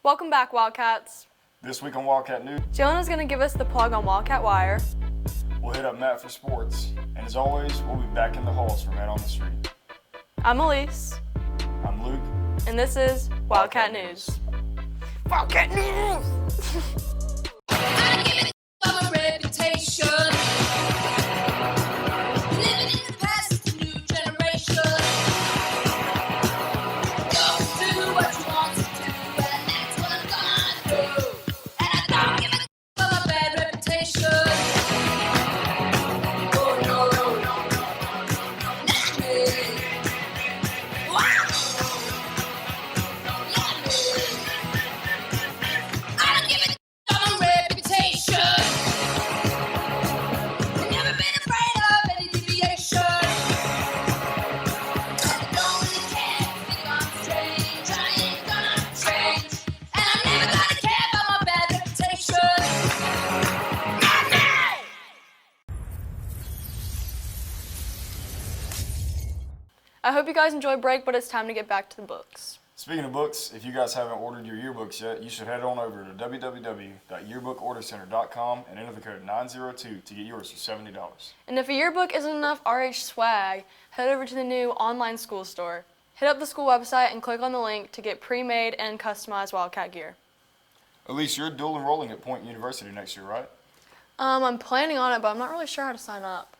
Welcome back, Wildcats. This week on Wildcat News, Jalen is going to give us the plug on Wildcat Wire. we'll hit up Matt for sports. And as always, we'll be back in the halls for Man on the Street. I'm Elise, I'm Luke. and this is Wildcat News. Wildcat News! I hope you guys enjoy break, but it's time to get back to the books. Speaking of books, if you guys haven't ordered your yearbooks yet, you should head on over to www.yearbookordercenter.com and enter the code 902 to get yours for $70. And if a yearbook isn't enough RH swag, head over to the new online school store. Hit up the school website and click on the link to get pre-made and customized Wildcat gear. Elise, you're dual enrolling at Point University next year, right? I'm planning on it, but I'm not really sure how to sign up.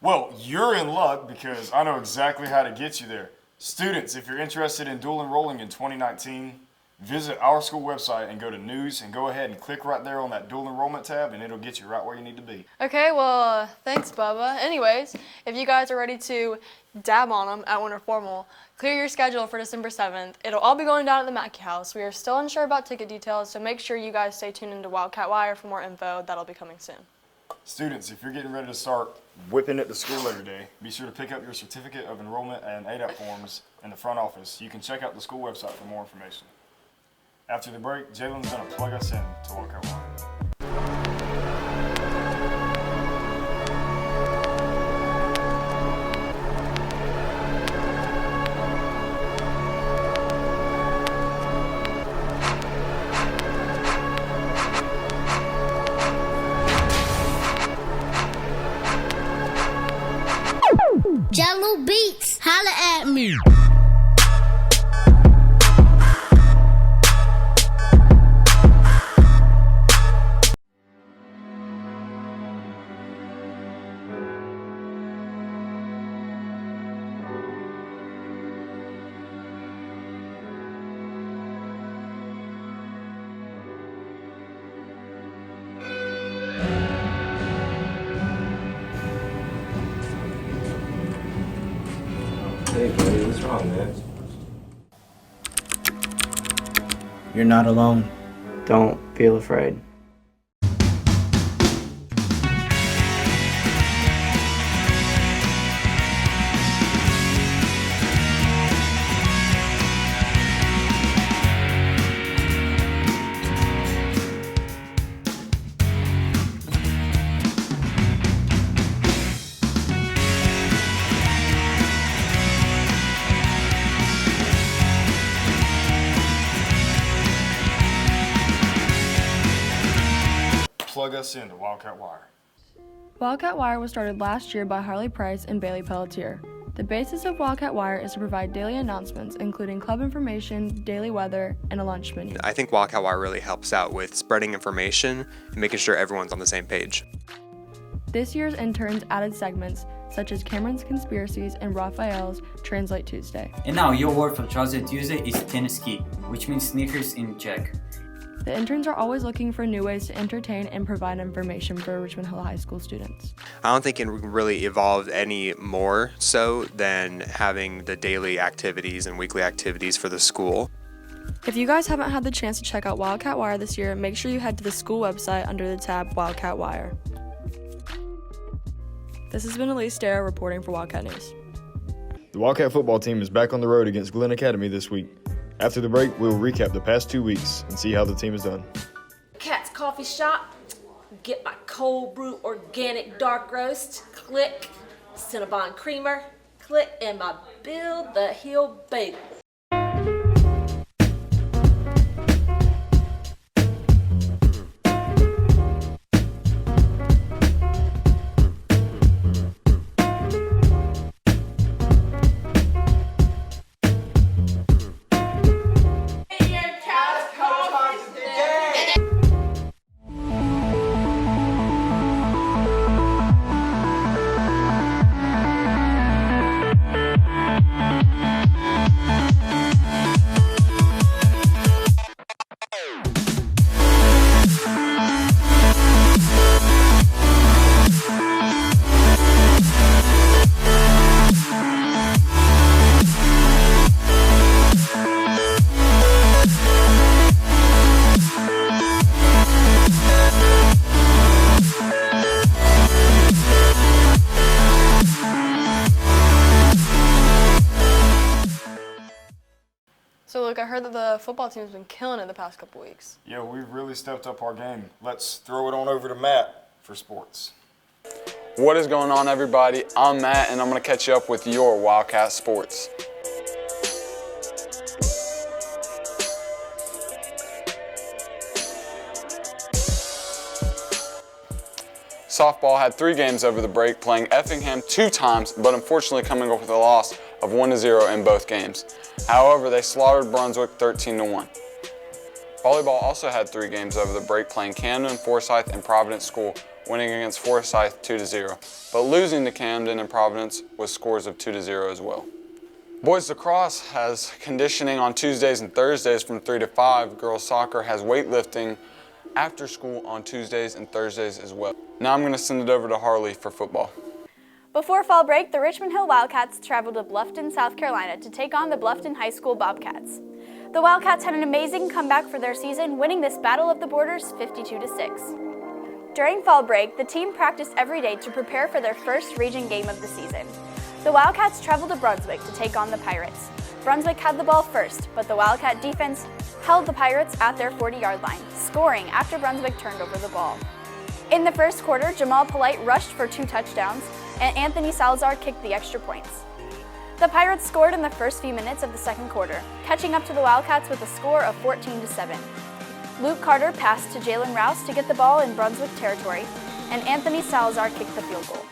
Well, you're in luck because I know exactly how to get you there. Students, if you're interested in dual enrolling in 2019, visit our school website and go to news and go ahead and click right there on that dual enrollment tab and it'll get you right where you need to be. Okay, well, thanks, Bubba. Anyways, if you guys are ready to dab on them at Winter Formal, clear your schedule for December 7th. It'll all be going down at the Mackey House. We are still unsure about ticket details, so make sure you guys stay tuned into Wildcat Wire for more info. That'll be coming soon. Students, if you're getting ready to start whipping it to school every day, be sure to pick up your certificate of enrollment and ADAP forms in the front office. You can check out the school website for more information. After the break, Jalen's going to plug us in to Wildcat Wire. Jello Beats, holla at me. Hey buddy, what's wrong, man? You're not alone. Don't feel afraid. Plug us into Wildcat Wire. Wildcat Wire was started last year by Harley Price and Bailey Pelletier. The basis of Wildcat Wire is to provide daily announcements, including club information, daily weather, and a lunch menu. I think Wildcat Wire really helps out with spreading information and making sure everyone's on the same page. This year's interns added segments such as Cameron's Conspiracies and Raphael's Translate Tuesday. And now your word for Translate Tuesday is tennis ski, which means sneakers in Czech. The interns are always looking for new ways to entertain and provide information for Richmond Hill High School students. I don't think it really evolved any more so than having the daily activities and weekly activities for the school. If you guys haven't had the chance to check out Wildcat Wire this year, make sure you head to the school website under the tab Wildcat Wire. This has been Elise Dara reporting for Wildcat News. The Wildcat football team is back on the road against Glen Academy this week. After the break, we'll recap the past 2 weeks and see how the team has done. Cat's Coffee Shop, get my cold brew organic dark roast, click, Cinnabon creamer, click, and my Build the Hill bagel. football team's been killing it the past couple weeks. Yeah, we've really stepped up our game. Let's throw it on over to Matt for sports. What is going on, everybody? I'm Matt, and I'm going to catch you up with your Wildcat Sports. Softball had 3 games over the break, playing Effingham 2 times, but unfortunately coming up with a loss of 1-0 in both games. However, they slaughtered Brunswick 13-1. Volleyball also had 3 games over the break, playing Camden, Forsyth, and Providence School, winning against Forsyth 2-0, but losing to Camden and Providence with scores of 2-0 as well. Boys lacrosse has conditioning on Tuesdays and Thursdays from 3 to 5. Girls soccer has weightlifting after school on Tuesdays and Thursdays as well. Now I'm going to send it over to Harley for football. Before fall break, the Richmond Hill Wildcats traveled to Bluffton, South Carolina to take on the Bluffton High School Bobcats. The Wildcats had an amazing comeback for their season, winning this Battle of the Borders 52-6. During fall break, the team practiced every day to prepare for their first region game of the season. The Wildcats traveled to Brunswick to take on the Pirates. Brunswick had the ball first, but the Wildcat defense held the Pirates at their 40-yard line, scoring after Brunswick turned over the ball. In the first quarter, Jamal Polite rushed for 2 touchdowns, and Anthony Salazar kicked the extra points. The Pirates scored in the first few minutes of the second quarter, catching up to the Wildcats with a score of 14-7. Luke Carter passed to Jalen Rouse to get the ball in Brunswick territory, and Anthony Salazar kicked the field goal.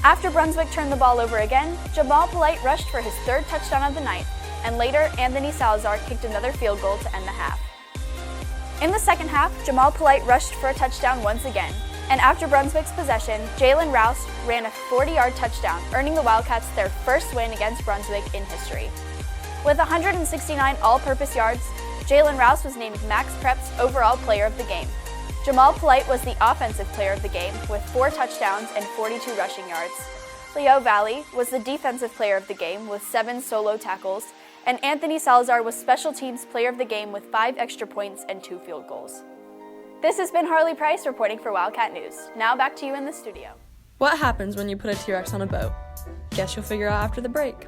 After Brunswick turned the ball over again, Jamal Polite rushed for his 3rd touchdown of the night, and later Anthony Salazar kicked another field goal to end the half. In the second half, Jamal Polite rushed for a touchdown once again, and after Brunswick's possession, Jalen Rouse ran a 40-yard touchdown, earning the Wildcats their first win against Brunswick in history. With 169 all-purpose yards, Jalen Rouse was named Max Prep's overall player of the game. Jamal Polite was the offensive player of the game with 4 touchdowns and 42 rushing yards. Leo Valley was the defensive player of the game with 7 solo tackles, and Anthony Salazar was special teams player of the game with 5 extra points and 2 field goals. This has been Harley Price reporting for Wildcat News. Now back to you in the studio. What happens when you put a T-Rex on a boat? Guess you'll figure out after the break.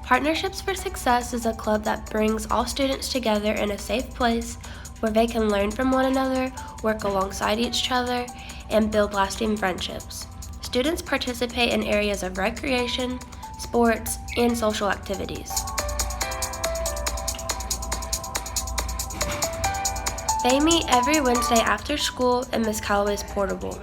Partnerships for Success is a club that brings all students together in a safe place where they can learn from one another, work alongside each other, and build lasting friendships. Students participate in areas of recreation, sports, and social activities. They meet every Wednesday after school in Miss Calloway's Portable.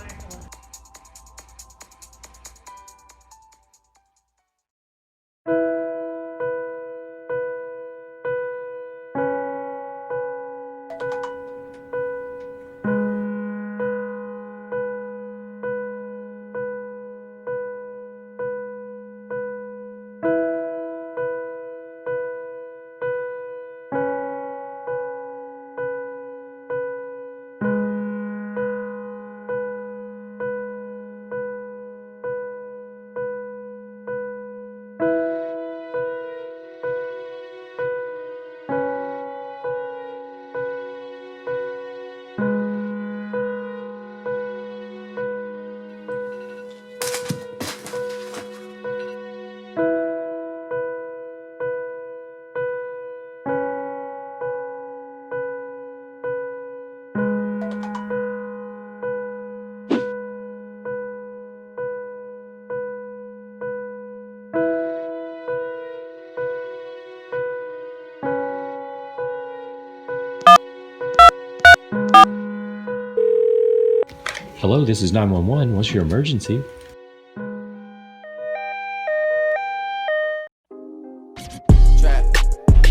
Hello, this is 911. What's your emergency?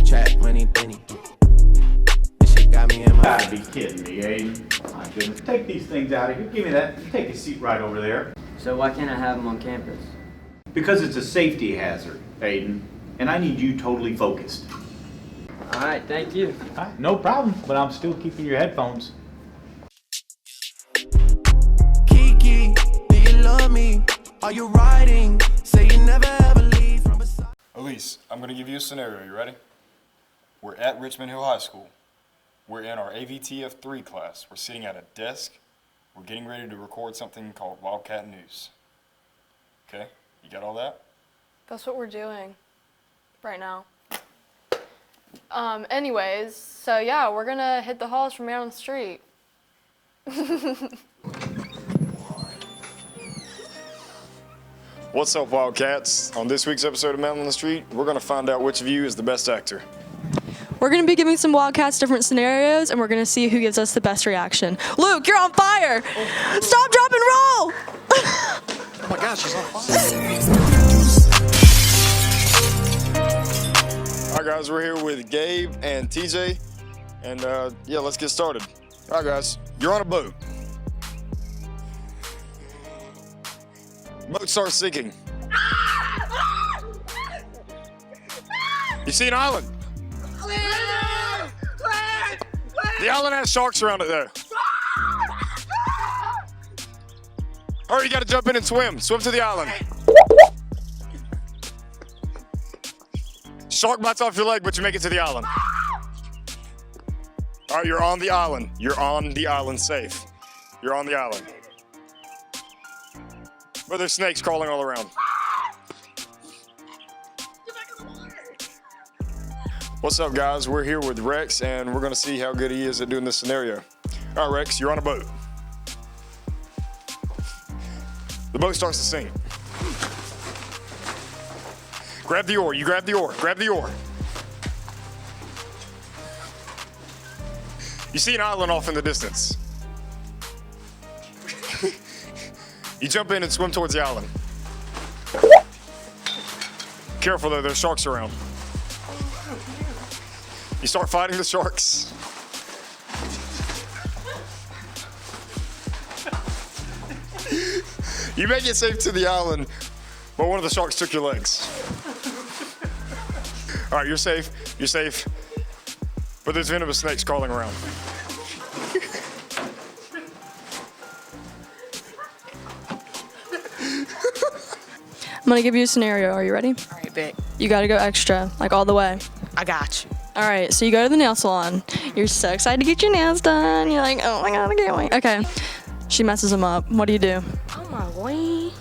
Trap, money, Benny. This shit got me in my... Gotta be kidding me, Aiden. My goodness. Take these things out of here. Give me that. You take a seat right over there. So why can't I have them on campus? Because it's a safety hazard, Aiden. And I need you totally focused. Alright, thank you. No problem, but I'm still keeping your headphones. Kiki, do you love me? Are you riding? Say you never ever leave from beside... Elise, I'm going to give you a scenario. You ready? We're at Richmond Hill High School. We're in our AVTF 3 class. We're sitting at a desk. We're getting ready to record something called Wildcat News. Okay? You got all that? That's what we're doing right now. Anyways, so yeah, we're gonna hit the halls from Man on the Street. What's up, Wildcats? On this week's episode of Man on the Street, we're gonna find out which of you is the best actor. We're gonna be giving some Wildcats different scenarios, and we're gonna see who gives us the best reaction. Luke, you're on fire! Stop, drop, and roll! Oh my gosh, she's on fire. All right, guys, we're here with Gabe and TJ, and yeah, let's get started. All right, guys, you're on a boat. Boat starts sinking. You see an island. The island has sharks around it, though. All right, you got to jump in and swim. Swim to the island. Shark bites off your leg, but you make it to the island. All right, you're on the island. You're on the island safe. You're on the island. But there's snakes crawling all around. What's up, guys? We're here with Rex, and we're gonna see how good he is at doing this scenario. All right, Rex, you're on a boat. The boat starts to sink. Grab the oar, you grab the oar, grab the oar. You see an island off in the distance. You jump in and swim towards the island. Careful though, there's sharks around. You start fighting the sharks. You make it safe to the island, but one of the sharks took your legs. All right, you're safe, but there's venomous snakes crawling around. I'm gonna give you a scenario. Are you ready? All right, bet. You gotta go extra, like all the way. I got you. All right, so you go to the nail salon. You're so excited to get your nails done. You're like, oh my God, I can't wait. Okay, she messes them up. What do you do? Oh my Lord.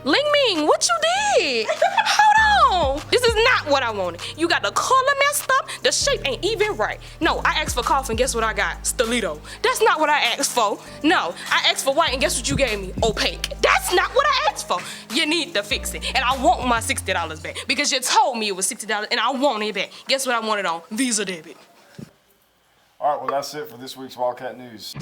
Ling Ming, what you did? Hold on. This is not what I wanted. You got the color messed up. The shape ain't even right. No, I asked for coffee and guess what I got? Stilito. That's not what I asked for. No, I asked for white and guess what you gave me? Opaque. That's not what I asked for. You need to fix it. And I want my $60 back because you told me it was $60 and I want it back. Guess what I want it on? Visa debit. All right, well, that's it for this week's Wildcat News.